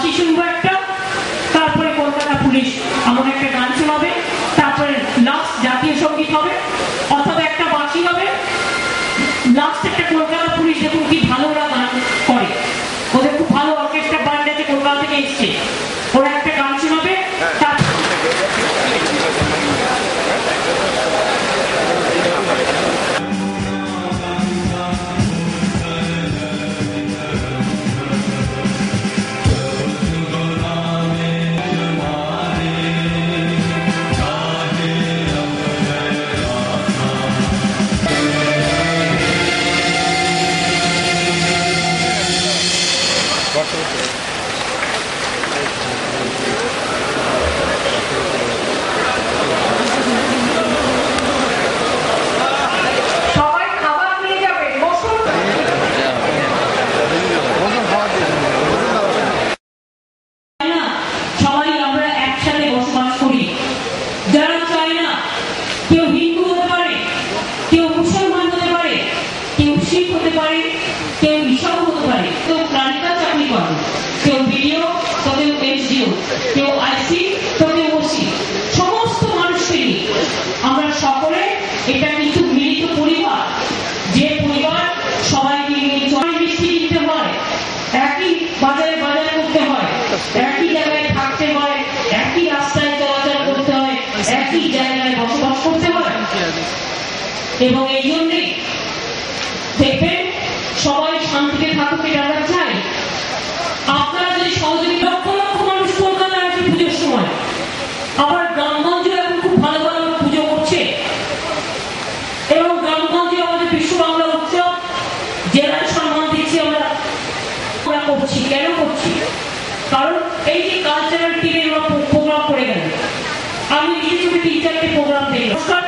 বাঁশি শুনবো একটা, তারপরে কলকাতা পুলিশ এমন একটা গান শোনাবে, তারপরে লাস্ট জাতীয় সঙ্গীত হবে, অথবা একটা বাঁশি হবে, লাস্ট একটা কলকাতা পুলিশ। দেখুন কি ভালো ওরা গান করে, ওদের খুব ভালো অর্কেস্ট্রা ব্যান্ড আছে, কলকাতা থেকে এসছে, ওরা একটা গান শোনাবে। এটা কিন্তু মিলিত পরিবার, যে পরিবার সবাই মিলে মিষ্টি কিনতে হয়, একই বাজারে বাজার করতে হয়, একই জায়গায় থাকতে হয়, একই রাস্তায় চলাচল করতে হয়, একই জায়গায় বসবাস করতে হয়। এবং এই জন্যে দেখবেন সবাই শান্তিতে থাকুক, এটা আমরা চাই। আপনারা যদি সহযোগী লক্ষ লক্ষ মানুষ কলকাতায় আছে পুজোর সময়, আবার গ্রামগঞ্জে এখন খুব ভালো ভালো পুজো করছে, এবং গ্রামগঞ্জে আমাদের বিশ্ব বাংলা উৎসব জেলায় সম্মান দিচ্ছি আমরা করছি। কেন করছি? কারণ এই যে কালচারাল টিমে প্রোগ্রাম করে গেল, আমি নিজে চোখে 3-4টে প্রোগ্রাম দেখলাম।